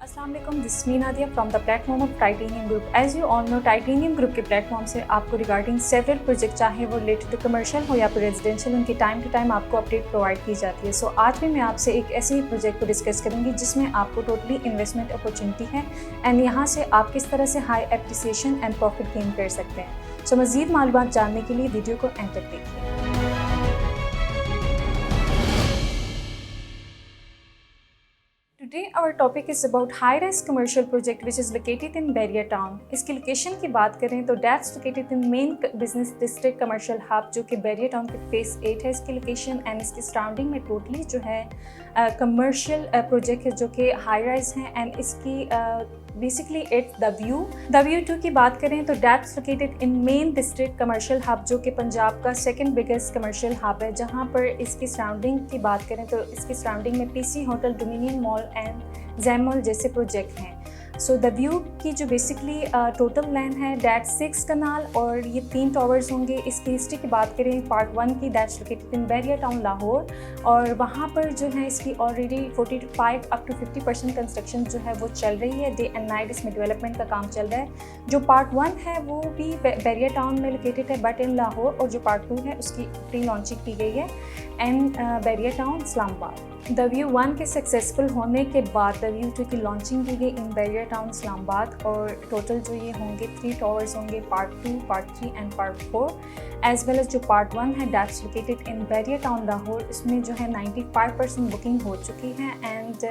अस्सलाम वालेकुम, this is me Nadia from the platform of titanium group. As you all know, titanium group के platform से आपको regarding several project, चाहे वो रिलेटेड टू कमर्शियल हो या फिर रेजिडेंशियल, उनकी टाइम टू टाइम आपको अपडेट प्रोवाइड की जाती है। सो आज भी मैं आपसे एक ऐसे ही प्रोजेक्ट को डिस्कस करूँगी जिसमें आपको टोटली इन्वेस्टमेंट अपॉर्चुनिटी है एंड यहाँ से आप किस तरह से high appreciation and profit gain कर सकते हैं। सो मज़ीद मालूमात जानने के लिए वीडियो को एंड तक देखिए। Today our topic is about high-rise commercial project which is located in Bahria town. इसकी लोकेशन की बात करें तो that's located in main business district commercial hub जो कि Bahria town के फेस 8 है इसकी लोकेशन एंड इसकी सराउंडिंग में टोटली जो है कमर्शियल प्रोजेक्ट है जो कि हाई राइज हैं एंड इसकी बेसिकली इट्स द व्यू 2 की बात करें तो that's located in main district commercial hub जो कि पंजाब का सेकंड बिगेस्ट कमर्शियल हब है। जहां पर इसकी सराउंडिंग की बात करें तो इसकी सराउंडिंग में PC hotel, dominion mall and jam mall जैसे प्रोजेक्ट हैं। सो द व्यू की जो बेसिकली टोटल लैंड है दैट 6 कनाल और ये 3 टावर्स होंगे। इसकी हिस्ट्री की बात करें पार्ट 1 की, that's located in Bahria town Lahore और वहाँ पर जो है इसकी ऑलरेडी 45 अप टू 50% कंस्ट्रक्शन जो है वो चल रही है। डे एंड नाइट इसमें डेवलपमेंट का काम चल रहा है। जो पार्ट 1 है वो भी बैरिया टाउन में लोकेटेड है बट इन लाहौर, और जो पार्ट 2 है उसकी प्री लॉन्चिंग की गई है and Bahria town Islamabad. The view 1 के सक्सेसफुल होने के बाद द व्यू 2 की लॉन्चिंग की गई इन बैरिया टाउन इस्लामाबाद और टोटल जो ये होंगे 3 टावर्स होंगे, part 2, part 3 and part 4 as well as जो पार्ट 1 है that's located in Bahria town Lahore. इसमें जो है 95% बुकिंग हो चुकी है एंड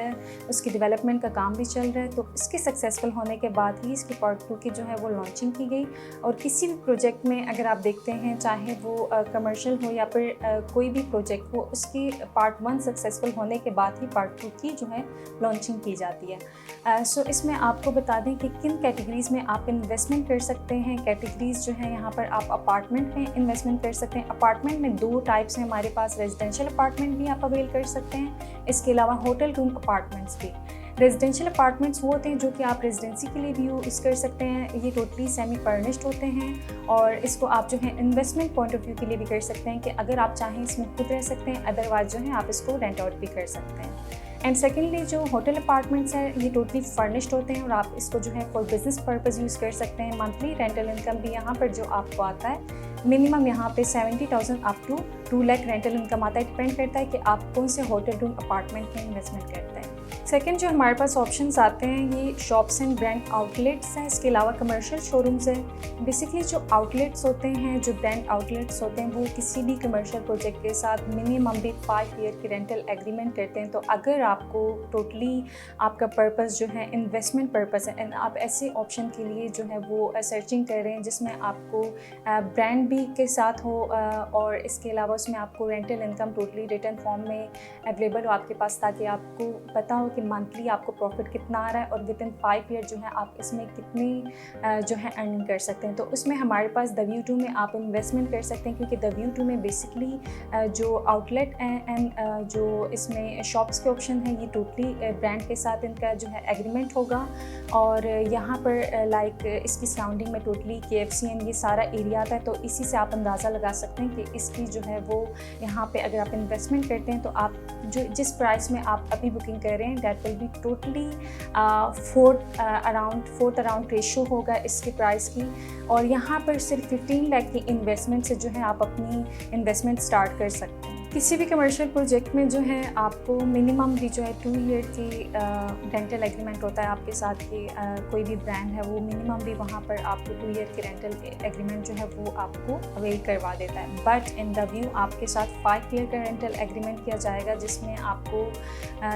उसकी डेवलपमेंट का काम भी चल रहा है। तो इसके सक्सेसफुल होने के बाद ही इसकी पार्ट 2 की जो है वो लॉन्चिंग की गई। और किसी भी प्रोजेक्ट में अगर आप देखते हैं चाहे वो कमर्शियल हो या फिर कोई भी प्रोजेक्ट हो, उसकी पार्ट 1 सक्सेसफुल होने के बाद ही पार्ट 2 की जो है लॉन्चिंग की जाती है। सो इसमें आपको बता दें कि किन कैटेगरीज़ में आप इन्वेस्टमेंट कर सकते हैं। कैटेगरीज़ जो है यहाँ पर आप अपार्टमेंट में इन्वेस्टमेंट कर सकते हैं। अपार्टमेंट में 2 टाइप्स हैं हमारे पास, रेजिडेंशियल अपार्टमेंट भी आप अवेल कर सकते हैं, इसके अलावा होटल रूम अपार्टमेंट्स भी। रेजिडेंशियल अपार्टमेंट्स वो होते हैं जो कि आप रेजिडेंसी के लिए भी यूज़ कर सकते हैं। ये टोटली सेमी फर्निश्ड होते हैं और इसको आप जो है इन्वेस्टमेंट पॉइंट ऑफ व्यू के लिए भी कर सकते हैं कि अगर आप चाहें इसमें खुद रह सकते हैं, अदरवाइज जो है आप इसको रेंट आउट भी कर सकते हैं। एंड सेकेंडली जो होटल अपार्टमेंट्स हैं ये टोटली फर्निश्ड होते हैं और आप इसको जो है फॉर बिजनेस पर्पज़ यूज़ कर सकते हैं। मंथली रेंटल इनकम भी यहाँ पर जो आपको आता है मिनिमम यहाँ पे 70,000 up to 2 lakh rental income आता है। डिपेंड करता है कि आप कौन से होटल रूम अपार्टमेंट में इन्वेस्टमेंट करते हैं। सेकेंड जो हमारे पास ऑप्शंस आते हैं ये शॉप्स एंड ब्रांड आउटलेट्स हैं, इसके अलावा कमर्शियल शोरूम्स हैं। बेसिकली जो आउटलेट्स होते हैं, जो ब्रांड आउटलेट्स होते हैं, वो किसी भी कमर्शियल प्रोजेक्ट के साथ मिनिमम भी 5 ईयर की रेंटल एग्रीमेंट करते हैं। तो अगर आपको टोटली आपका पर्पस जो है इन्वेस्टमेंट पर्पस है एंड आप ऐसे ऑप्शन के लिए जो है वो सर्चिंग कर रहे हैं जिसमें आपको ब्रांड भी के साथ हो और इसके अलावा उसमें आपको rental income totally return form में अवेलेबल हो आपके पास, ताकि आपको पता हो कि मंथली आपको प्रॉफिट कितना आ रहा है और विद इन 5 ईयर जो है आप इसमें कितनी जो है अर्निंग कर सकते हैं। तो उसमें हमारे पास द व्यू 2 में आप इन्वेस्टमेंट कर सकते हैं क्योंकि द व्यू 2 में बेसिकली जो आउटलेट एंड जो इसमें शॉप्स के ऑप्शन है ये टोटली ब्रांड के साथ इनका जो है एग्रीमेंट होगा। और यहाँ पर लाइक इसकी सराउंडिंग में टोटली KFC एंड ये सारा एरिया आता है। तो इसी से आप अंदाज़ा लगा सकते हैं कि इसकी जो है वो यहाँ पे अगर आप इन्वेस्टमेंट करते हैं तो आप जो जिस प्राइस में आप अभी बुकिंग कर रहे हैं that will be totally fourth around ratio होगा इसकी प्राइस की। और यहाँ पर सिर्फ 15 लाख की इन्वेस्टमेंट से जो है आप अपनी इन्वेस्टमेंट स्टार्ट कर सकते हैं। किसी भी कमर्शियल प्रोजेक्ट में जो है आपको मिनिमम भी जो है 2 ईयर की रेंटल एग्रीमेंट होता है आपके साथ कि कोई भी ब्रांड है वो मिनिमम भी वहाँ पर आपको 2 ईयर की रेंटल एग्रीमेंट जो है वो आपको अवेल करवा देता है। बट इन द व्यू आपके साथ 5 ईयर का रेंटल एग्रीमेंट किया जाएगा जिसमें आपको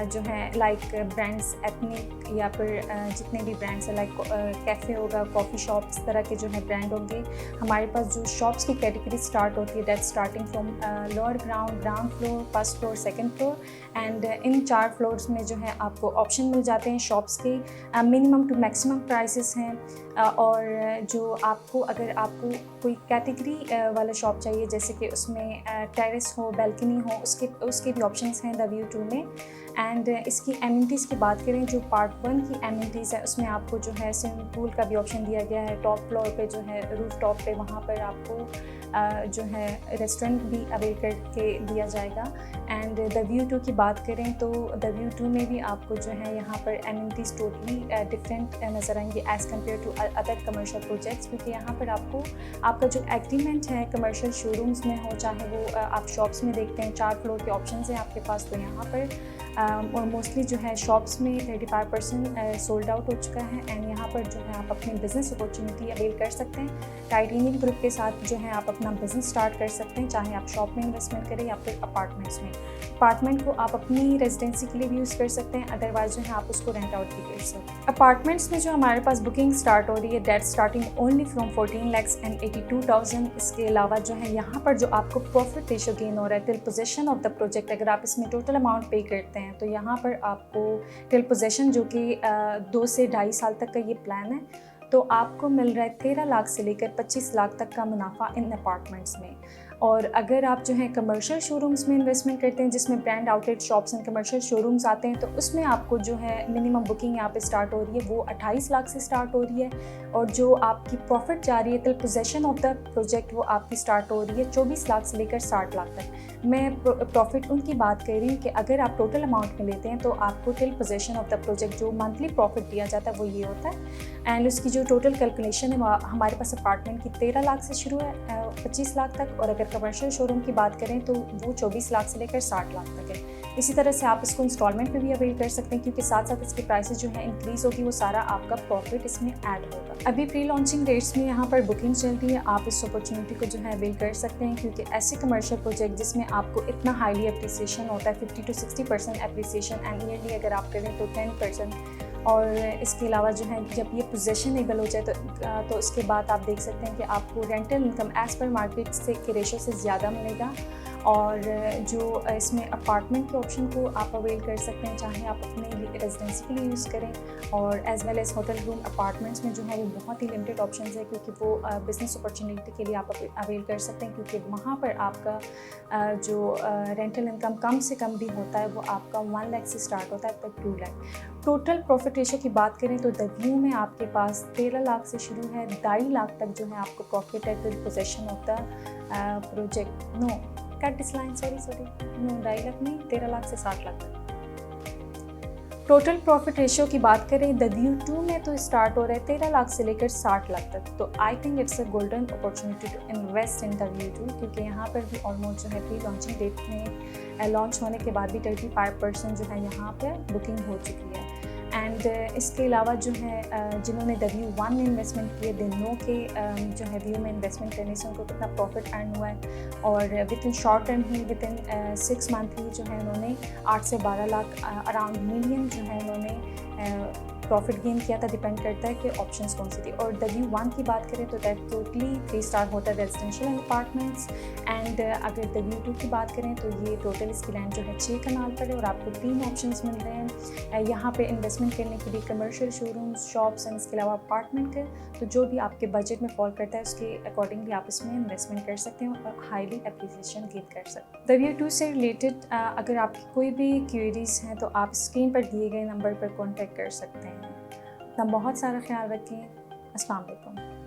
जो है लाइक ब्रांड्स एथनिक या फिर जितने भी ब्रांड्स हैं लाइक कैफ़े होगा, कॉफ़ी शॉप, इस तरह के जो है ब्रांड होंगे। हमारे पास जो शॉप्स की कैटेगरी स्टार्ट होती है that starting from lower ground floor, first floor, second floor and in 4 floors में जो है आपको ऑप्शन मिल जाते हैं शॉप्स के। मिनिमम टू मैक्सिमम प्राइसेस हैं और जो आपको अगर आपको कोई कैटेगरी वाला शॉप चाहिए जैसे कि उसमें टेरेस हो, बैल्कनी हो, उसके भी ऑप्शंस हैं द व्यू 2 में। एंड इसकी एमिनिटीज़ की बात करें, जो पार्ट 1 की एमिनिटीज़ है उसमें आपको जो है स्विमिंग पूल का भी ऑप्शन दिया गया है। टॉप फ्लोर पे जो है रूफ टॉप पे वहाँ पर आपको जो है रेस्टोरेंट भी अवेल करके दिया जाएगा। एंड द व्यू 2 की बात करें तो W2 में भी आपको जो है यहाँ पर एमिनिटीज़ टोटली डिफरेंट नज़र आएंगे as compare to other commercial projects, क्योंकि यहाँ पर आपको आपका जो एग्रीमेंट है कमर्शियल शोरूम्स में हो चाहे वो आप शॉप्स में देखते हैं 4 फ्लोर के ऑप्शंस हैं आपके पास, तो यहाँ पर मोस्टली जो है शॉप्स में 35% सोल्ड आउट हो चुका है एंड यहाँ पर जो है आप अपनी बिज़नेस अपॉर्चुनिटी अवेल कर सकते हैं। टाइटेनियम ग्रुप के साथ जो है आप अपना बिज़नेस स्टार्ट कर सकते हैं, चाहे आप शॉप में इन्वेस्टमेंट करें या फिर अपार्टमेंट्स में। अपार्टमेंट को आप अपनी रेजिडेंसी के लिए भी यूज़ कर सकते हैं, अदरवाइज जो है आप उसको रेंट आउट भी कर सकते हैं। अपार्टमेंट्स में जो हमारे पास बुकिंग स्टार्ट हो रही है दैट स्टार्टिंग ओनली फ्रॉम 14,82,000। इसके अलावा जो है यहाँ पर जो आपको प्रॉफिट रेशियो गेन हो रहा है till possession of the project, अगर आप इसमें टोटल अमाउंट पे करते हैं तो यहाँ पर आपको टिल पोजेशन जो कि 2 से 2.5 साल तक का ये प्लान है, तो आपको मिल रहा है 13 लाख से लेकर 25 लाख तक का मुनाफा इन अपार्टमेंट्स में। और अगर आप जो है कमर्शियल शोरूम्स में इन्वेस्टमेंट करते हैं जिसमें brand outlet shops and commercial showrooms आते हैं, तो उसमें आपको जो है मिनिमम बुकिंग यहाँ पे स्टार्ट हो रही है वो 28 लाख से स्टार्ट हो रही है, और जो आपकी प्रॉफिट जा रही है till possession of the project वो आपकी स्टार्ट हो रही है 24 लाख से लेकर 60 लाख तक। मैं प्रॉफिट उनकी बात कर रही हूँ कि अगर आप टोटल अमाउंट में लेते हैं तो आपको till possession of the project जो मंथली प्रॉफिट दिया जाता है वो ये होता है। एंड उसकी जो टोटल कैलकुलेशन है हमारे पास अपार्टमेंट की 13 लाख से शुरू है 25 लाख तक, और अगर कमर्शियल शोरूम की बात करें तो वो 24 लाख से लेकर 60 लाख तक है। इसी तरह से आप इसको इंस्टॉलमेंट पे भी अवेल कर सकते हैं, क्योंकि साथ साथ इसकी प्राइसेस जो है इंक्रीज़ होगी, वो सारा आपका प्रॉफिट इसमें ऐड होगा। अभी प्री लॉन्चिंग रेट्स में यहाँ पर बुकिंग चल रही है, आप इस अपॉर्चुनिटी को जो है अवेल कर सकते हैं, क्योंकि ऐसे कमर्शियल प्रोजेक्ट जिसमें आपको इतना हाईली अप्रिसिएशन होता है 50 to 60% अप्रिसिएशन एंड ईयरली अगर आप करें तो 10%, और इसके अलावा जो है जब ये पोजेशनेबल हो जाए तो उसके बाद आप देख सकते हैं कि आपको rental income as per market से के रेशो से ज़्यादा मिलेगा। और जो इसमें अपार्टमेंट के ऑप्शन को आप अवेल कर सकते हैं, चाहे आप अपने रेजिडेंसी के लिए यूज़ करें, और as well as hotel room apartments में जो है वो बहुत ही लिमिटेड ऑप्शंस है, क्योंकि वो बिज़नेस अपॉर्चुनिटी के लिए आप अवेल कर सकते हैं, क्योंकि वहाँ पर आपका जो रेंटल इनकम कम से कम भी होता है वो आपका 1 लाख से स्टार्ट होता है तक 2 लाख। टोटल प्रॉफिट रेशियो की बात करें तो W में आपके पास 13 लाख से शुरू है, 2.5 लाख तक जो है आपको प्रॉफिट है till possession of the project. No cut this line, sorry no 2.5 lakh नहीं, 13 लाख से 60 लाख तक। टोटल प्रॉफिट रेशियो की बात करें W2 में तो स्टार्ट हो रहा है 13 लाख से लेकर 60 लाख तक, तो I think it's a golden opportunity to invest in W2, क्योंकि यहाँ पर भी ऑलमोस्ट जो है प्री लॉन्चिंग डेट में लॉन्च होने के बाद भी 35% जो है यहाँ पर बुकिंग हो चुकी है। एंड इसके अलावा जो है जिन्होंने W1 में इन्वेस्टमेंट किए दे नो के जो है व्यू में इन्वेस्टमेंट करने से उनको कितना प्रॉफिट अर्न हुआ है, और विद इन शॉर्ट टर्म ही विद इन 6 मंथ ही जो है उन्होंने 8 से 12 लाख अराउंड मिलियन जो है उन्होंने प्रॉफिट गेन किया था। डिपेंड करता है कि ऑप्शंस कौन सी थी। और W1 की बात करें तो that totally 3 star hotel residential and apartments, and अगर W2 की बात करें तो ये टोटल इसकी लैंड जो है 6 कनाल पर है, और आपको 3 ऑप्शंस मिल रहे हैं यहाँ पे इन्वेस्टमेंट करने के लिए, कमर्शियल शोरूम्स, शॉप्स एंड इसके अलावा अपार्टमेंट के। तो जो भी आपके बजट में फॉल करता है उसके अकॉर्डिंगली आप इसमें इन्वेस्टमेंट कर सकते हैं और हाईली अप्रिसिएशन गेन कर सकते हैं। W2 से रिलेटेड अगर आपकी कोई भी क्वेरीज हैं तो आप स्क्रीन पर दिए गए नंबर पर कॉन्टैक्ट कर सकते हैं। अपना बहुत सारा ख्याल रखें। अस्सलाम वालेकुम।